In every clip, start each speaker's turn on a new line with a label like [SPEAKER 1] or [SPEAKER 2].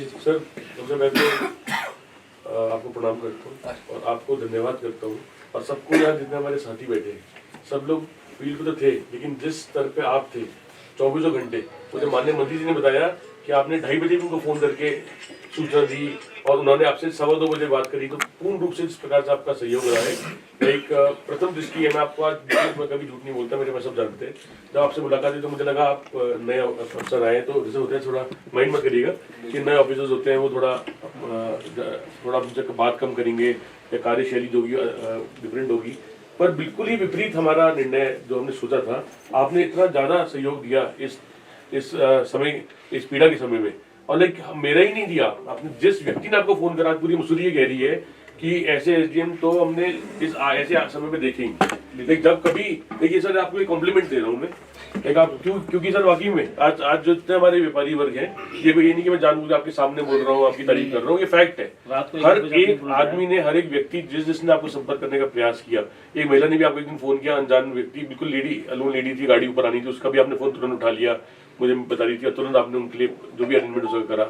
[SPEAKER 1] Sir, सबसे पहले तो आपको प्रणाम करता हूँ और आपको धन्यवाद करता हूँ और सबको यहाँ जितने हमारे साथी बैठे हैं सब लोग फील्ड पे तो थे, लेकिन जिस स्तर पे आप थे 24 घंटे, मुझे माननीय मंत्री जी ने बताया कि आपने 2:30 बजे उनको फोन करके सूचना दी और उन्होंने आपसे 2:15 बजे बात करी, तो पूर्ण रूप से इस प्रकार से आपका सहयोग रहा है। एक प्रथम दृष्टि है, मैं आपको आज मैं कभी झूठ नहीं बोलता, मेरे पास सब जानते हैं। जब आपसे मुलाकात हुई तो मुझे लगा आप नए अफसर आए, तो जैसे होते हैं थोड़ा माइंड मत करिएगा कि नए ऑफिसर्स होते हैं वो थोड़ा मुझे बात कम करेंगे या कार्यशैली जो होगी डिफरेंट होगी, पर बिल्कुल ही विपरीत हमारा निर्णय जो हमने सोचा था। आपने इतना ज्यादा सहयोग दिया इस समय, इस पीड़ा के समय में, और मेरा ही नहीं दिया, आपने जिस व्यक्ति ने आपको फोन करा, पूरी मसूरी ये कह रही है कि ऐसे एसडीएम तो हमने इस ऐसे समय में देखे ही। लेकिन जब कभी देखिए सर, आपको एक कॉम्प्लीमेंट दे रहा हूँ मैं, एक आप क्योंकि सर वाकई में आज जो इतने हमारे व्यापारी वर्ग हैं, ये कोई ये नहीं कि मैं जानबूझ आपके सामने बोल रहा हूँ, आपकी तारीफ कर रहा हूँ, ये फैक्ट है। हर एक आदमी ने, हर एक व्यक्ति जिसने आपको संपर्क करने का प्रयास किया, एक महिला ने भी आपको एक दिन फोन किया, अनजान व्यक्ति, बिल्कुल लेडी, अलोन लेडी थी, गाड़ी ऊपर आनी थी, उसका भी आपने फोन तुरंत उठा लिया, मुझे बता रही थी, और तुरंत आपने उनके लिए जो भी अरेंजमेंट हो सका करा,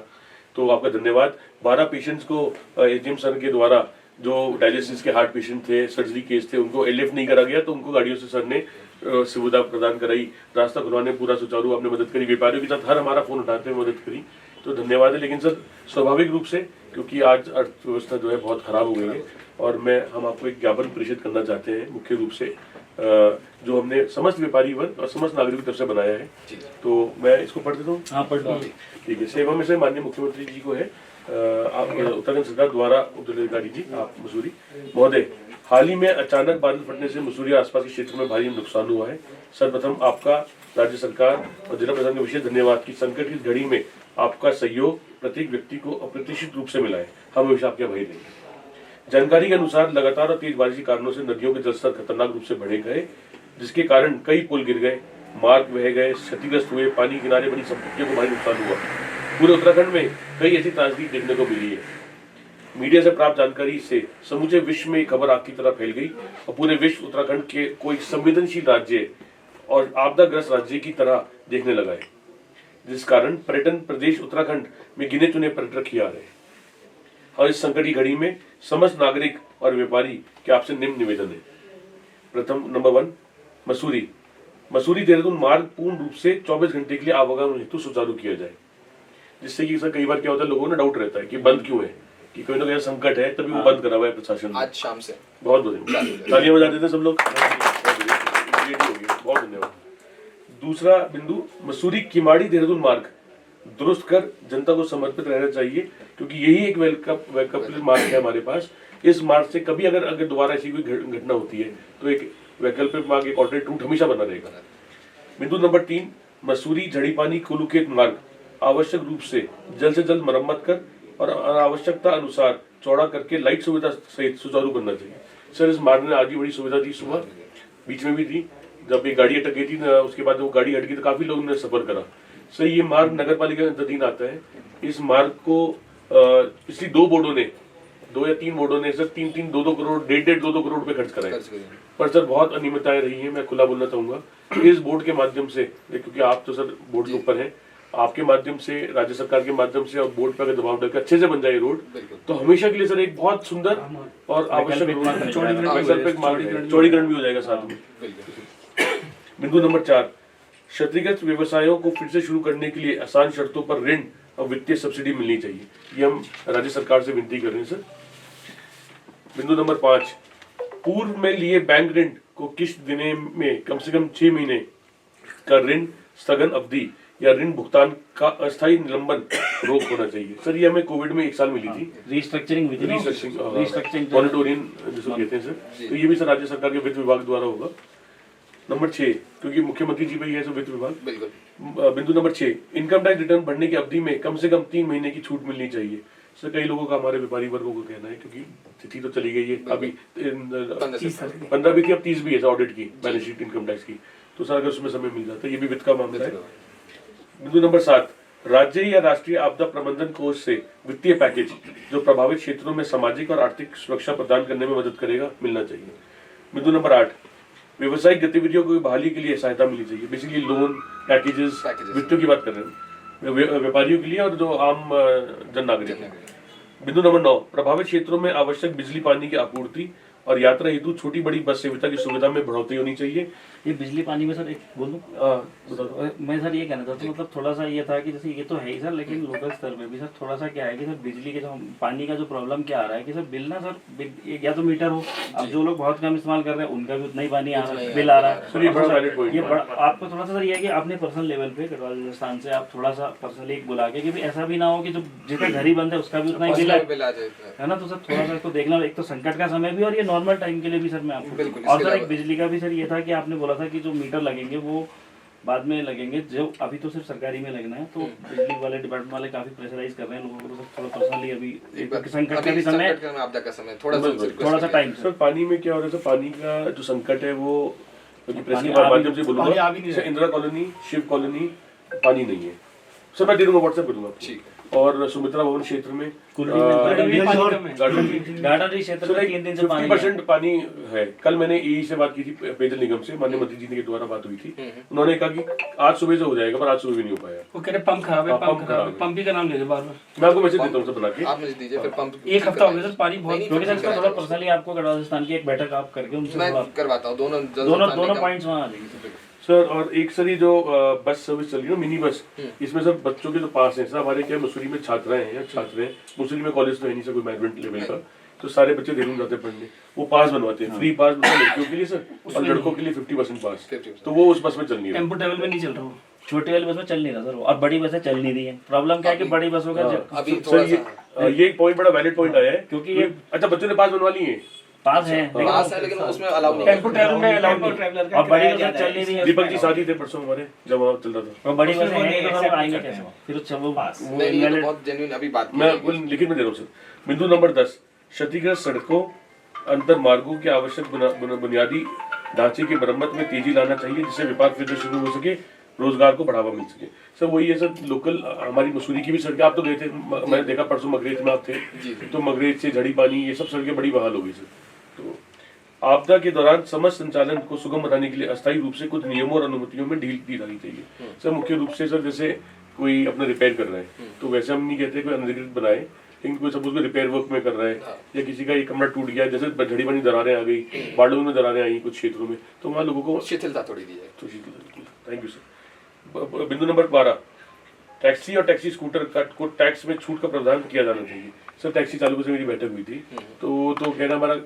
[SPEAKER 1] तो आपका धन्यवाद। 12 पेशेंट्स को एसडीएम सर के द्वारा जो डायलिसिस के हार्ट पेशेंट थे, सर्जरी केस थे, उनको एयरलिफ्ट नहीं करा गया, तो उनको गाड़ियों से सर ने सुविधा प्रदान कराई, रास्ता खुलवाने पूरा सुचारू आपने मदद करी, व्यापारियों के साथ हर हमारा फोन उठाते हुए मदद करी, तो धन्यवाद है। लेकिन सर स्वाभाविक रूप से क्योंकि आज अर्थव्यवस्था जो है बहुत खराब हो गई है, और हम आपको एक ज्ञापन प्रेषित करना चाहते हैं, मुख्य रूप से जो हमने समस्त व्यापारी वर्ग और समस्त नागरिकों की तरफ से बनाया है, तो मैं इसको पढ़ देता हूँ। हाँ, पढ़ दो। ठीक है। सेवा में से माननीय मुख्यमंत्री जी को है, आप उत्तराखंड सरकार द्वारा उपजिलाधिकारी जी आप मसूरी महोदय, हाल ही में अचानक बादल फटने से मसूरी आसपास के क्षेत्र में भारी नुकसान हुआ है। सर्वप्रथम आपका, राज्य सरकार और जिला प्रशासन का विशेष धन्यवाद कि संकट की घड़ी में आपका सहयोग प्रत्येक व्यक्ति को अप्रत्याशित रूप से मिला है। हम हमेशा आपके आभारी रहेंगे। जानकारी के अनुसार लगातार और तेज बारिश के कारणों से नदियों के जलस्तर खतरनाक रूप से बढ़े गए, जिसके कारण कई पुल गिर गए, मार्ग बह गए, क्षतिग्रस्त हुए, पानी किनारे बनी संपत्तियों को भारी नुकसान हुआ। पूरे उत्तराखंड में कई ऐसी त्रासदी देखने को मिली है। मीडिया से प्राप्त जानकारी से समूचे विश्व में खबर आग की तरह फैल गई और पूरे विश्व उत्तराखंड के कोई संवेदनशील राज्य और आपदाग्रस्त राज्य की तरह देखने लगा है, जिस कारण पर्यटन प्रदेश उत्तराखंड में गिने चुने पर्यटक ही आ रहे हैं। और इस संकट की घड़ी में समस्त नागरिक और व्यापारी के आपसे निम्न निवेदन है। प्रथम नंबर 1, मसूरी देहरादून मार्ग पूर्ण रूप से 24 घंटे के लिए आवागमन हेतु सुचारू किया जाए, जिससे कि सर कई बार क्या होता है, लोगों ने डाउट रहता है कि बंद क्यों है, कि कोई ना कोई संकट है तभी वो बंद करा हुआ है प्रशासन ने।
[SPEAKER 2] आज शाम से
[SPEAKER 1] बहुत तालियां बजा देते हैं सब लोग, बहुत धन्यवाद। दूसरा बिंदु, मसूरी किमाड़ी देहरादून मार्ग दुरुस्त कर जनता को समर्पित रहना चाहिए, क्योंकि यही एक वैकल्पिक मार्ग है हमारे पास। इस मार्ग से कभी अगर दोबारा ऐसी कोई घटना होती है तो एक वैकल्पिक मार्ग, एक ऑल्टरनेट रूट हमेशा बना रहेगा। बिंदु नंबर 3, मसूरी झड़ीपानी कुलुखेत मार्ग आवश्यक रूप से जल्द मरम्मत कर और आवश्यकता अनुसार चौड़ा करके लाइट सुविधा सहित सुचारू करना चाहिए। सर, इस मार्ग ने आगे बड़ी सुविधा थी, सुबह बीच में भी थी, जब एक गाड़ी अटक गई थी ना, उसके बाद वो गाड़ी हट गई तो काफी लोगों ने सफर करा। सर, ये मार्ग नगर पालिका के अधीन आता है। इस मार्ग को पिछली 2 बोर्डों ने, 2 या 3 बोर्डों ने सर 3-3, 2-2 करोड़, 1.5-1.5, 2-2 करोड़ रुपए खर्च कराए, पर सर बहुत अनियमितताएं रही है। मैं खुला बोलना चाहूंगा इस बोर्ड के माध्यम से, क्योंकि आप तो सर बोर्ड के ऊपर हैं, आपके माध्यम से, राज्य सरकार के माध्यम से और बोर्ड पर अगर दबाव डालकर अच्छे से बन जाए रोड, तो हमेशा के लिए सर एक बहुत सुंदर और आवश्यक चौड़ीकरण भी हो जाएगा साथ में। बिंदु नंबर 4, क्षतिग्रस्त व्यवसायों को फिर से शुरू करने के लिए आसान शर्तों पर ऋण और वित्तीय सब्सिडी मिलनी चाहिए, ये हम राज्य सरकार से विनती कर रहे हैं सर। बिंदु नंबर 5, पूर्व में लिए बैंक ऋण को किस्त देने में कम से कम 6 महीने का ऋण स्थगन अवधि या ऋण भुगतान का अस्थायी निलंबन रोक होना चाहिए। सर, ये हमें कोविड में 1 साल मिली थी, रिस्ट्रक्चरिंग मॉनिटोरियम जिसको कहते हैं सर, तो ये भी सर राज्य सरकार के वित्त विभाग द्वारा होगा। नंबर 6, क्योंकि मुख्यमंत्री जी भाई है सर वित्त विभाग। बिंदु नंबर 6, इनकम टैक्स रिटर्न भरने की अवधि में कम से कम 3 महीने की छूट मिलनी चाहिए। सर, कई लोगों का, हमारे व्यापारी वर्गों को कहना है, क्योंकि तिथि तो चली गई है, अभी 15 भी थी, अब 30 भी है ऑडिट की, बैलेंस शीट इनकम टैक्स की, तो सर अगर उसमें समय मिल जाता है, ये भी वित्त का मामला है। बिंदु नंबर 7, राज्य या राष्ट्रीय आपदा प्रबंधन कोष से वित्तीय पैकेज जो प्रभावित क्षेत्रों में सामाजिक और आर्थिक सुरक्षा प्रदान करने में मदद करेगा, मिलना चाहिए। बिंदु नंबर 8, व्यावसायिक गतिविधियों को बहाली के लिए सहायता मिलनी चाहिए, बेसिकली लोन पैकेजेस, वित्तों की बात कर रहे हैं। व्यापारियों के लिए और जो आम जन नागरिक है। बिंदु नंबर 9, प्रभावित क्षेत्रों में आवश्यक बिजली पानी की आपूर्ति और यात्रा हेतु छोटी बड़ी बस सेवा की सुविधा में बढ़ोतरी होनी चाहिए।
[SPEAKER 2] ये बिजली पानी में सर एक बोलूं, मैं सर ये कहना चाहता हूँ, मतलब थोड़ा सा ये था कि जैसे ये तो है ही सर, लेकिन लोकल स्तर पे भी सर थोड़ा सा क्या है कि सर बिजली के जो पानी का जो प्रॉब्लम क्या आ रहा है कि सर बिल ना सर या तो मीटर हो, अब जो लोग बहुत कम इस्तेमाल कर रहे हैं उनका भी उतना ही पानी आ रहा है, बिल आ रहा है।
[SPEAKER 1] सर ये बड़ा वैलिड पॉइंट
[SPEAKER 2] ये
[SPEAKER 1] है।
[SPEAKER 2] आपको थोड़ा सा सर ये है कि आपने पर्सनल लेवल पे गढ़वाल राजस्थान से आप थोड़ा सा पर्सनली एक बुला के कि भाई ऐसा भी ना हो कि जो जितना घर ही बंद है उसका भी उतना ही बिल है ना, तो सर थोड़ा सा इसको देखना, एक तो संकट का समय भी और ये नॉर्मल टाइम के लिए भी सर मैं आपको। और सर एक बिजली का भी सर ये था कि आपने बोला था कि जो मीटर लगेंगे वो बाद में लगेंगे, जो अभी तो सिर्फ सरकारी में लगना है, तो बिजली वाले डिपार्टमेंट वाले काफी प्रेशराइज कर रहे हैं लोगों को, थोड़ा पर्सनली अभी संकट का भी समय,
[SPEAKER 3] आपदा का समय, थोड़ा
[SPEAKER 2] सा टाइम।
[SPEAKER 1] सर पानी में क्या हो रहा है, पानी का जो संकट है वो प्रेस के माध्यम से बोलूंगा, इंदिरा कॉलोनी, शिव कॉलोनी पानी नहीं है सर, मैं दे दूंगा, व्हाट्सएप कर दूंगा।
[SPEAKER 3] ठीक।
[SPEAKER 1] और सुमित्रा भवन क्षेत्र में
[SPEAKER 2] गार्डन क्षेत्र में 3 दिन से
[SPEAKER 1] 50% पानी है। कल मैंने ई से बात की थी, पेयजल निगम से, माननीय मंत्री जी के द्वारा बात हुई थी, उन्होंने कहा कि आज सुबह से हो जाएगा, पर आज सुबह भी नहीं हो पाया।
[SPEAKER 4] वो कह रहे पंप खराब है, पंप खराब है, पंप ही का नाम ले बार बार।
[SPEAKER 1] मैं आपको मैसेज देता हूँ सर बना के,
[SPEAKER 3] आप मुझे दीजिए फिर पंप।
[SPEAKER 4] एक हफ्ता हो गया सर, पानी बहुत,
[SPEAKER 2] क्योंकि सर इसका थोड़ा पर्सनली आपको गढ़वाल राजस्थान की एक बैठक आप करके उनसे
[SPEAKER 3] मैं करवाता हूँ,
[SPEAKER 2] दोनों पॉइंट्स वहाँ आ जाएंगे
[SPEAKER 1] सर। और एक सर ये जो बस सर्विस चल रही है ना, मिनी बस, इसमें सर बच्चों के जो पास हैं सर, हमारे क्या मसूरी में छात्राएं हैं या छात्र हैं, मसूरी में कॉलेज तो है नहीं सर कोई मैनेजमेंट लेवल का, तो सारे बच्चे देहरादून जाते हैं पढ़ने, वो पास बनवाते हैं, फ्री पास बनवा लड़कियों के लिए सर, और लड़कों के लिए 50% पास, तो वो उस बस में चल नहीं रहा,
[SPEAKER 4] टेम्पो ट्रैवल में नहीं चल रहा,
[SPEAKER 2] छोटी वाली बस में चल नहीं रहा सर, और बड़ी बसें चल नहीं रही है। प्रॉब्लम क्या है कि बड़ी बसों का
[SPEAKER 3] अभी
[SPEAKER 1] सर ये पॉइंट बड़ा वैलिड पॉइंट आया है,
[SPEAKER 2] क्योंकि ये
[SPEAKER 1] अच्छा बच्चों ने पास बनवा लिए,
[SPEAKER 2] पास है
[SPEAKER 3] लेकिन उसमें अलाउ नहीं है,
[SPEAKER 4] टेम्पो ट्रैवल में अलाउ नहीं, ट्रैवलर का
[SPEAKER 2] और बड़ी बस चल नहीं रही है।
[SPEAKER 1] दीपक जी साथी थे परसों हमारे जब वहाँ चल रहा था,
[SPEAKER 2] और बड़ी बसें हैं तो सर आएंगे कैसे, फिर वो
[SPEAKER 3] नहीं, ये तो बहुत जेन्युइन अभी बात
[SPEAKER 1] मैं लिखित में दे रहा हूँ सर। बिंदु नंबर 10, क्षतिग्रस्त सड़कों, अंतर मार्गों के आवश्यक बुनियादी ढांचे की मरम्मत में तेजी लाना चाहिए, जिससे व्यापार फिर से शुरू हो सके, रोजगार को बढ़ावा मिल सके। सर वही है सर, लोकल हमारी मसूरी की भी सड़कें, आप तो गए थे, मैंने देखा परसों मगरेच में आप थे, तो मगरेच से झड़ी पानी ये सब सड़कें बड़ी बहाल हो गई सर। तो आपदा के दौरान समस्त संचालन को सुगम बनाने के लिए अस्थायी रूप से कुछ नियमों और अनुमतियों में ढील दी जानी चाहिए सर। मुख्य रूप से सर जैसे कोई अपना रिपेयर कर रहा है तो वैसे हम नहीं कहते कोई अनधिकृत बनाए, लेकिन कोई सपोज कोई रिपेयर वर्क में कर रहा है या किसी का एक कमरा टूट गया, जैसे झड़ी बनी दरारें आ गई, बाड़ों में दरारें आई कुछ क्षेत्रों में, तो वहाँ लोगों को
[SPEAKER 3] शिथिलता थोड़ी दी जाए।
[SPEAKER 1] तो थैंक यू सर। बिंदु नंबर 12, टैक्सी और टैक्सी स्कूटर को टैक्स में छूट का प्रावधान किया जाना चाहिए सर। टैक्सी चालकों से मेरी बैठक हुई थी, तो कहना हमारा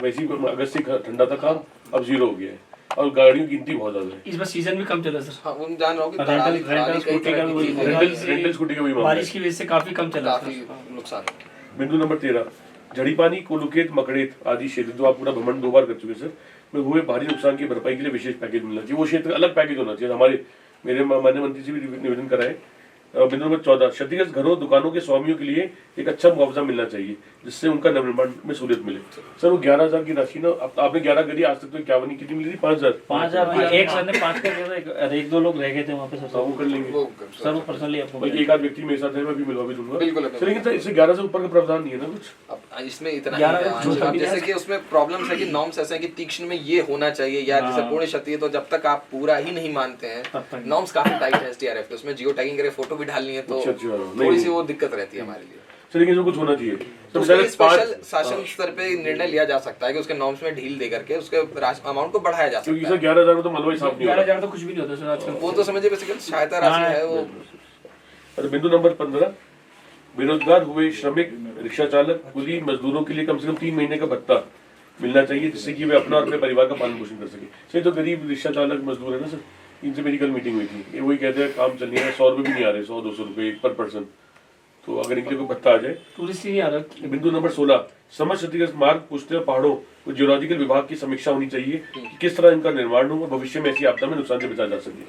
[SPEAKER 1] वैसे ही अगस्त से ठंडा था काम, अब 0 हो गया है, और गाड़ियों की गिनती बहुत ज्यादा है,
[SPEAKER 4] इस बार सीजन भी कम चला सर।
[SPEAKER 3] हाँ, उन जान रहा हूँ कि
[SPEAKER 2] रेंटल स्कूटी का भी
[SPEAKER 1] रेंटल स्कूटी का भी मामला
[SPEAKER 4] बारिश की वजह से काफी कम चला,
[SPEAKER 3] काफी नुकसान।
[SPEAKER 1] बिंदु नंबर 13, झड़ीपानी, कोलुखेत, मकड़ेत आदि क्षेत्र जो आप पूरा भ्रमण 2 बार कर चुके सर, में हुए भारी नुकसान की भरपाई के लिए विशेष पैकेज मिलना चाहिए, वो क्षेत्र अलग पैकेज होना चाहिए। हमारे मेरे माननीय मंत्री से भी निवेदन कराए। बिंदु नंबर 14, क्षतिग्रस्त घरों दुकानों के स्वामियों के लिए एक अच्छा मुआवजा मिलना चाहिए, जिससे उनका निर्माण में सहूलियत मिले सर। वो 11,000 की राशि ना, आपने 11 करी, आज तक तो 51 कितनी मिली थी, 5,000
[SPEAKER 2] एक सर ने 5 कर दिया था, 1-2 लोग रह गए थे वहाँ पे सर,
[SPEAKER 1] वो कर लेंगे
[SPEAKER 2] सर, वो पर्सनली आपको
[SPEAKER 1] एक आध व्यक्ति मेरे साथ है, मैं भी मिलवा भी दूंगा
[SPEAKER 3] बिल्कुल।
[SPEAKER 1] लेकिन सर इससे 11 से ऊपर का प्रावधान नहीं है ना कुछ,
[SPEAKER 3] अब इसमें इतना जैसे कि उसमें प्रॉब्लम्स है कि नॉर्म्स ऐसे हैं कि तीक्ष्ण में ये होना चाहिए, या जैसे पूर्ण क्षति है तो जब तक आप पूरा ही नहीं मानते हैं, नॉर्म्स काफी टाइट है एसडीआरएफ के, उसमें जियो टैगिंग करके फोटो भी डालनी है, तो थोड़ी सी वो दिक्कत रहती है हमारे लिए।
[SPEAKER 1] लेकिन इसमें कुछ होना चाहिए
[SPEAKER 3] तो स्पेशल शासन स्तर पे निर्णय लिया जा सकता है कि उसके नॉर्म्स में ढील दे करके उसके अमाउंट को बढ़ाया जा सकता है,
[SPEAKER 1] क्योंकि 11,000 में तो मलबा साफ नहीं होता,
[SPEAKER 4] 11,000 तो कुछ भी नहीं होता सर आजकल,
[SPEAKER 3] वो तो समझिए बेसिकली सहायता राशि है वो।
[SPEAKER 1] बिंदु नंबर 15, बेरोजगार हुए श्रमिक, रिक्शा चालक, कुली मजदूरों के लिए कम से कम 3 महीने का भत्ता मिलना चाहिए, जिससे कि वे अपना और अपने परिवार का पालन पोषण कर सके। सर जो गरीब रिक्शा चालक मजदूर है ना सर, इनसे मेरी कल मीटिंग हुई थी, ये वही कहते हैं काम चल नहीं है, 100 रुपये भी नहीं आ रहे, 100-200 रुपये पर पर्सन, तो अगर इनके कोई भत्ता आ जाए।
[SPEAKER 4] टूरिस्ट ही नहीं आ रहा।
[SPEAKER 1] बिंदु नंबर 16, समस्त क्षतिग्रस्त मार्ग, पुश्तैनी पहाड़ों को जियोलॉजिकल विभाग की समीक्षा होनी चाहिए कि किस तरह इनका निर्माण हो और भविष्य में ऐसी आपदा में नुकसान से बचा जा सके।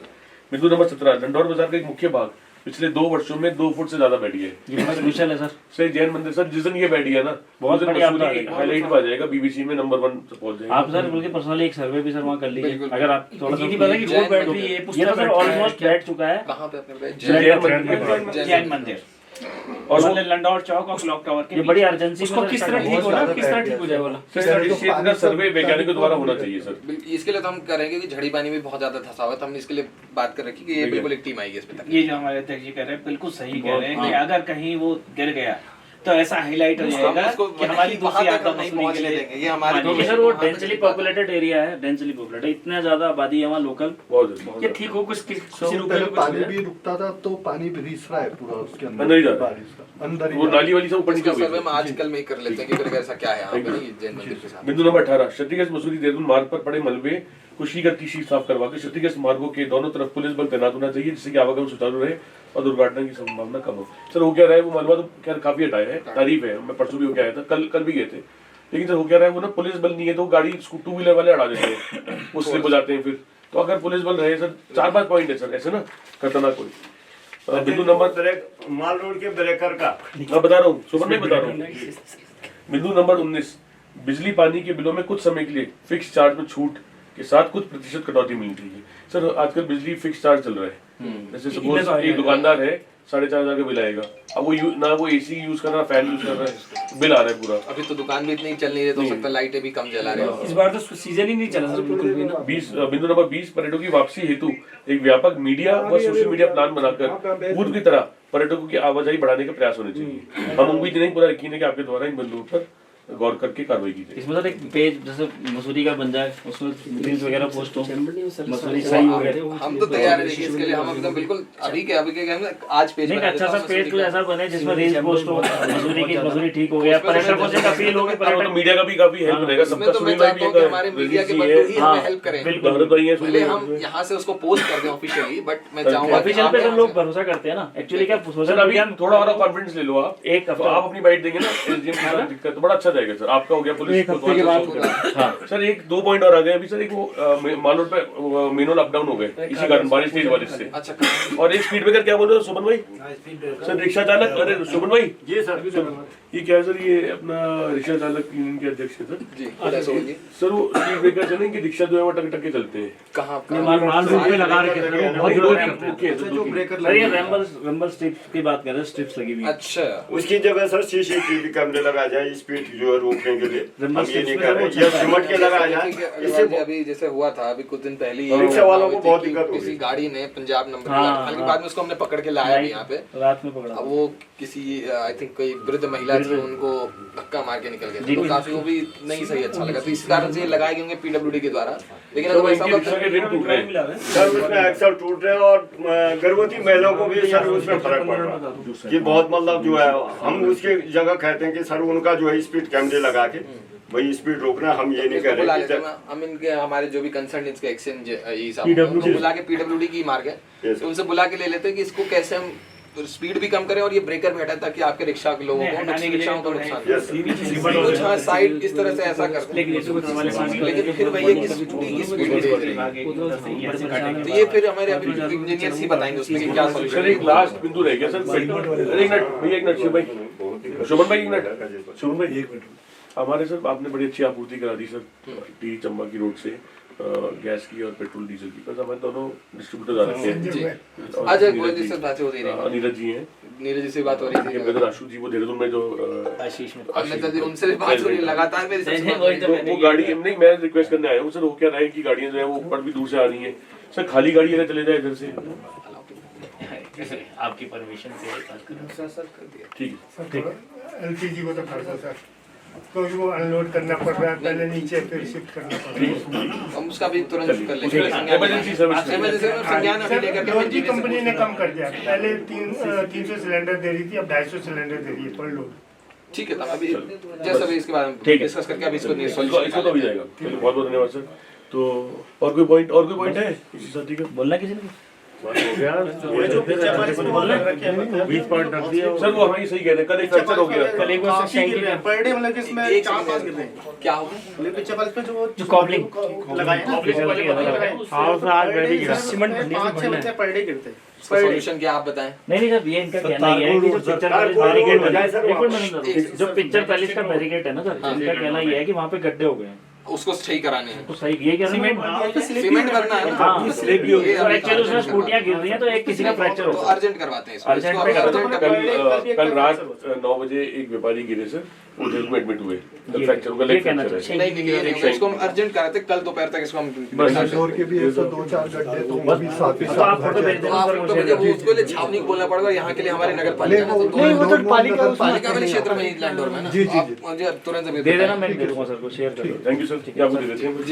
[SPEAKER 1] बिंदु नंबर 17, लंडौर बाजार का एक मुख्य भाग पिछले 2 वर्षों में 2 फुट से ज्यादा बैठ गया है
[SPEAKER 2] सर।
[SPEAKER 1] सर जैन मंदिर सर, जिस दिन ये बैठ गया ना, बहुत हाईलाइट में आ जाएगा, बीबीसी में नंबर 1 पहुंच जाएगा।
[SPEAKER 2] आप सर बल्कि पर्सनली एक सर्वे भी सर वहाँ कर लीजिए, अगर आप थोड़ा सा
[SPEAKER 4] बैठ रही है,
[SPEAKER 2] ये तो सर ऑलमोस्ट बैठ चुका है।
[SPEAKER 3] कहाँ पे आपने
[SPEAKER 2] जैन मंदिर
[SPEAKER 1] और वो
[SPEAKER 2] लंडौर चौक और क्लॉक टावर के ये बड़ी अर्जेंसी
[SPEAKER 4] उसको किस तरह ठीक होना, किस तरह ठीक हो जाए वाला?
[SPEAKER 1] सर इस क्षेत्र का सर्वे वैज्ञानिकों द्वारा होना चाहिए सर।
[SPEAKER 3] इसके लिए तो हम करेंगे कि झड़ी पानी में बहुत ज्यादा धंसा हुआ है, तो हम इसके लिए बात कर रखी कि ये बिल्कुल एक टीम आएगी इस पे।
[SPEAKER 2] ये जो हमारे अध्यक्ष जी कह रहे हैं बिल्कुल सही कह रहे हैं कि अगर कहीं वो गिर गया तो ऐसा हाईलाइट हो जाएगा कि हमारी दूसरी आपदा नहीं पहुंचने देंगे।
[SPEAKER 3] ये हमारे
[SPEAKER 2] क्योंकि सर वो डेंसली पॉपुलेटेड एरिया है, डेंसली पॉपुलेटेड, इतना ज्यादा आबादी है वहाँ लोकल।
[SPEAKER 1] बहुत
[SPEAKER 4] ये ठीक हो कुछ किसी रुपए
[SPEAKER 5] पहले
[SPEAKER 4] में कुछ
[SPEAKER 5] पानी
[SPEAKER 4] हो जाए।
[SPEAKER 5] भी रुकता था तो पानी भी रिस रहा है पूरा उसके अंदर
[SPEAKER 1] अंदर ही जा रहा है।
[SPEAKER 5] बारिश का अंदर ही
[SPEAKER 1] वो
[SPEAKER 5] जा रहा है।
[SPEAKER 1] नाली वाली सब ऊपर नीचे
[SPEAKER 3] इसका
[SPEAKER 1] हो
[SPEAKER 3] सर्वे
[SPEAKER 1] गई।
[SPEAKER 3] हम आजकल में ही कर लेते हैं कि फिर ऐसा क्या है यहाँ पे नहीं, जैन मंदिर के साथ।
[SPEAKER 1] बिंदु नंबर 18 क्षतिग्रस्त मसूरी देहरादून मार्ग पर पड़े मलबे को शीघ्र साफ करवा के क्षतिग्रस्त मार्गों के दोनों तरफ पुलिस बल तैनात होना चाहिए, जिससे कि आवागमन सुचारू रहे और दुर्घटना की संभावना कम हो। सर हो क्या रहा है, वो मलबा तो खैर काफी हटाया है, तारीफ है, मैं परसों भी होके आया था, कल भी गए थे, लेकिन सर हो क्या रहा है वो ना पुलिस बल नहीं है तो गाड़ी टू व्हीलर वाले हटा देते हैं, वो स्लिप हो जाते हैं फिर। तो अगर पुलिस बल रहे सर, 4-5 पॉइंट है सर ऐसे ना, खतरनाक कोई। बिंदु नंबर
[SPEAKER 6] माल रोड के ब्रेकर का
[SPEAKER 1] मैं बता रहा हूँ, सुबह में बता रहा हूँ। बिंदु नंबर 19 बिजली पानी के बिलों में कुछ समय के लिए फिक्स चार्ज में छूट के साथ कुछ प्रतिशत कटौती मिलनी चाहिए। सर आजकल बिजली फिक्स चार्ज चल रहा है, जैसे सपोज एक दुकानदार है 4,500 का बिल आएगा, अब वो ना वो एसी यूज कर रहा, फैन यूज कर रहा है, बिल आ रहा है पूरा।
[SPEAKER 3] अभी तो दुकान भी इतनी चल नहीं रही, तो हो सकता है लाइटें भी कम जला रहे हो।
[SPEAKER 4] इस बार तो सीजन ही नहीं चला सर बिल्कुल भी ना।
[SPEAKER 1] बिंदु नंबर 20 पर्यटकों की वापसी हेतु एक व्यापक मीडिया व सोशल मीडिया प्लान बनाकर पूर्व की तरह पर्यटकों की आवाजाही बढ़ाने का प्रयास होने चाहिए। हम उम्मीद नहीं पूरा यकीन है कि आपके द्वारा इन बिंदुओं पर गौर करके कार्रवाई की जाए।
[SPEAKER 2] इसमें सर एक पेज जैसे मसूरी का बन जाए, उसमें रील्स वगैरह पोस्ट हो, मसूरी सही हो गया।
[SPEAKER 3] हम तो तैयार है देखिए इसके लिए, हम एकदम बिल्कुल अभी के आज पेज
[SPEAKER 2] नहीं अच्छा सा पेज तो ऐसा बने जिसमें रील्स पोस्ट हो, मसूरी ठीक हो गया, पर्यटकों से अपील हो,
[SPEAKER 1] तो मीडिया का भी काफी हेल्प रहेगा, सबका सुनी भाई भी
[SPEAKER 3] कि हमारे मीडिया के बंधु ही हमें हेल्प करें। पहले हम यहाँ से उसको पोस्ट कर दें ऑफिशियली, बट मैं चाहूंगा
[SPEAKER 2] ऑफिशियल पे सब लोग भरोसा करते हैं ना, एक्चुअली क्या सोशल
[SPEAKER 1] अभी
[SPEAKER 2] मीडिया
[SPEAKER 1] थोड़ा और कॉन्फिडेंस ले लो आप,
[SPEAKER 2] एक
[SPEAKER 1] तो आप अपनी बाइट देंगे ना एसडीएम के साथ दिक्कत तो बड़ा अच्छा जाएगा सर। आपका हो गया पुलिस हाँ सर, एक 2 पॉइंट और आ गए अभी सर। एक वो माल रोड पे मेनुअल अप डाउन हो गए इसी कारण, बारिश तेज बारिश से।
[SPEAKER 3] अच्छा,
[SPEAKER 1] और एक स्पीड ब्रेकर क्या बोल रहे हो सुमन भाई? सर रिक्शा चालक, अरे सुमन भाई
[SPEAKER 6] जी सर,
[SPEAKER 1] ये क्या है सर, ये अपना रिक्शा चालक यूनियन के अध्यक्ष है सर
[SPEAKER 3] जी
[SPEAKER 1] सर। वो स्पीड ब्रेकर चले कि रिक्शा जो है वो टक टक के चलते हैं,
[SPEAKER 3] कहाँ
[SPEAKER 2] माल रोड पे लगा रखे हैं, बहुत
[SPEAKER 1] दो
[SPEAKER 2] दो
[SPEAKER 1] के
[SPEAKER 5] जो ब्रेकर
[SPEAKER 2] सर ये रैम्बल स्ट्रिप्स की बात कर रहे हैं, स्ट्रिप्स लगी हुई है।
[SPEAKER 3] अच्छा,
[SPEAKER 6] उसकी जगह सर सीसीटीवी कैमरे लगाया जाए स्पीड जो है रोकने के लिए। हम
[SPEAKER 2] रंबल
[SPEAKER 6] ये नहीं
[SPEAKER 2] स्ट्रिप्स
[SPEAKER 6] कर रहे,
[SPEAKER 2] में
[SPEAKER 6] ये सिमट के लगाया जाए। इससे
[SPEAKER 3] इससे अभी जैसे हुआ था अभी कुछ दिन पहले ही,
[SPEAKER 6] रिक्शा वालों को बहुत दिक्कत हो
[SPEAKER 3] किसी
[SPEAKER 6] गई।
[SPEAKER 3] गाड़ी ने पंजाब नंबर
[SPEAKER 2] हाँ,
[SPEAKER 3] हालांकि बाद में उसको हमने पकड़ के लाया भी यहाँ पे।
[SPEAKER 2] रात में पकड़ा
[SPEAKER 3] अब वो किसी आई थिंक कोई वृद्ध महिला थी, उनको धक्का मार के निकल गए थे, तो काफी वो भी नहीं सही अच्छा लगा, तो इस कारण से ये लगाए गए होंगे पीडब्ल्यूडी के द्वारा। लेकिन अगर ऐसा होगा
[SPEAKER 1] रिक्शा के रिम टूट रहे हैं
[SPEAKER 6] सर उसमें एक्सल टूट रहे हैं और गर्भवती महिलाओं को भी सर उसमें फर्क पड़ रहा है। ये बहुत मतलब जो है, हम उसकी जगह कहते हैं कि सर उनका जो है स्पीड कैमरे लगा के वही स्पीड रोकना। हम ये नहीं
[SPEAKER 3] इसको
[SPEAKER 6] कर
[SPEAKER 3] बुला
[SPEAKER 6] रहे
[SPEAKER 3] लेते
[SPEAKER 6] कि
[SPEAKER 3] हैं, हम इनके हमारे जो भी कंसर्न इसके एक्सचेंज उनको बुला के पीडब्ल्यूडी की मार्ग है,
[SPEAKER 6] Yes,
[SPEAKER 3] तो उनसे बुला के ले लेते हैं कि इसको कैसे हम स्पीड भी कम करें और ये ब्रेकर भी हटाए ताकि आपके रिक्शा के लोगों को रिक्शाओं को नुकसान
[SPEAKER 6] Yes,
[SPEAKER 3] हो। कुछ हाँ साइड इस तरह से ऐसा करते हैं, लेकिन फिर वही है कि स्कूटी की स्पीड तेज रहेगी। तो ये फिर हमारे अभी इंजीनियर्स ही बताएंगे उसमें कि क्या
[SPEAKER 1] सर।
[SPEAKER 3] सॉल्यूशन
[SPEAKER 1] एक लास्ट बिंदु रह गया सर, एक मिनट भैया, एक मिनट शिव भाई, शुभन भाई एक मिनट, शुभन भाई एक मिनट। हमारे सर आपने बड़ी अच्छी आपूर्ति करा दी सर टी चंबा की रोड से गैस की और पेट्रोल डीजल की, बस हमारे दोनों डिस्ट्रीब्यूटर आ रखे हैं।
[SPEAKER 3] आज गोयल जी से बात हो रही है,
[SPEAKER 1] नीरज जी हैं,
[SPEAKER 3] नीरज जी से बात हो रही थी,
[SPEAKER 1] ब्रदर आशु जी वो देहरादून में जो
[SPEAKER 2] आशीष में
[SPEAKER 3] अन्यथा जी उनसे भी बात हो रही है लगातार मेरी सबसे बात हो रही है।
[SPEAKER 1] तो वो गाड़ी नहीं, मैं रिक्वेस्ट करने आया हूँ सर, वो क्या रहा है कि गाड़ियाँ जो है वो ऊपर भी दूर से आ रही हैं सर, खाली गाड़ी अगर चले जाए इधर से
[SPEAKER 2] आपकी परमिशन से
[SPEAKER 1] ठीक है।
[SPEAKER 7] एलपीजी को तो कर दो सर, क्योंकि वो अनलोड करना पड़ रहा है, पहले नीचे फिर शिफ्ट करना पड़ रहा है।
[SPEAKER 3] हम उसका भी तुरंत कर लेंगे,
[SPEAKER 1] इमरजेंसी सर्विस
[SPEAKER 3] इमरजेंसी में संज्ञान अभी लेकर के
[SPEAKER 7] सर की कंपनी ने कम कर दिया, पहले 300 सिलेंडर दे रही थी, अब 250 सिलेंडर दे रही है पर लोड।
[SPEAKER 3] ठीक है, तब अभी जैसे अभी इसके बारे में डिस्कस करके अभी इसको
[SPEAKER 1] इसको तो भी जाएगा। बहुत बहुत धन्यवाद सर। तो और कोई पॉइंट है इसी साथी का
[SPEAKER 2] बोलना किसी ने?
[SPEAKER 1] बीच पॉइंट रख दिया सर, वो हाँ सही कह रहे हैं, कल एक फ्रैक्चर हो गया,
[SPEAKER 2] कल एक बार
[SPEAKER 7] पर डे मतलब इसमें 4-5 गिर रहे हैं।
[SPEAKER 3] क्या होगा
[SPEAKER 7] पीछे बल्ब पे
[SPEAKER 2] जो कॉबलिंग
[SPEAKER 7] लगाए सीमेंट 5-6 बच्चे पर डे गिरते हैं।
[SPEAKER 3] सॉल्यूशन क्या आप बताएं?
[SPEAKER 2] नहीं सर, ये इनका कहना ये है कि जो पिक्चर पैलेस बैरिकेड है, जो पिक्चर पैलेस का बैरिकेड है ना सर, इनका कहना ये है कि वहाँ पे गड्ढे हो गए हैं,
[SPEAKER 3] उसको सही कराने हैं।
[SPEAKER 2] तो सही ये कह रहा हूँ
[SPEAKER 3] सीमेंट करना है ना।
[SPEAKER 2] हाँ,
[SPEAKER 3] ये
[SPEAKER 2] तो एक्चुअली उसमें स्कूटियाँ गिर रही हैं तो एक किसी का फ्रैक्चर
[SPEAKER 3] तो
[SPEAKER 2] होगा।
[SPEAKER 3] अर्जेंट करवाते हैं इसको।
[SPEAKER 2] अर्जेंट
[SPEAKER 3] इसको
[SPEAKER 2] में
[SPEAKER 3] अब
[SPEAKER 2] करवाते
[SPEAKER 3] अर्जेंट
[SPEAKER 1] कल रात 9 बजे एक व्यापारी गिरे सर, वो जेल में एडमिट हुए, फ्रैक्चर उनका लेग
[SPEAKER 2] कहना
[SPEAKER 1] फ्रैक्चर है।
[SPEAKER 3] नहीं ये नहीं, इसको हम अर्जेंट कराते, कल दोपहर तक इसको हम
[SPEAKER 5] इंदौर के भी ऐसा 2-4 गड्ढे तो वो भी साथ ही
[SPEAKER 2] तो आप
[SPEAKER 5] साथ
[SPEAKER 2] फोटो भेज देना
[SPEAKER 3] आप
[SPEAKER 2] सर
[SPEAKER 3] तो
[SPEAKER 2] मुझे।
[SPEAKER 3] मुझे उसको लिए छावनी को बोलना पड़ेगा, यहाँ के लिए हमारी नगर पालिका
[SPEAKER 5] नहीं,
[SPEAKER 3] नहीं,
[SPEAKER 5] वो तो पालिका
[SPEAKER 3] वाले क्षेत्र में ही लैंड है ना।
[SPEAKER 5] जी, जी,
[SPEAKER 3] आप मुझे तुरंत
[SPEAKER 2] दे देना, मैं दे दूंगा सर को, शेयर कर दो।
[SPEAKER 1] थैंक यू सर, क्या आपको दे देते हैं।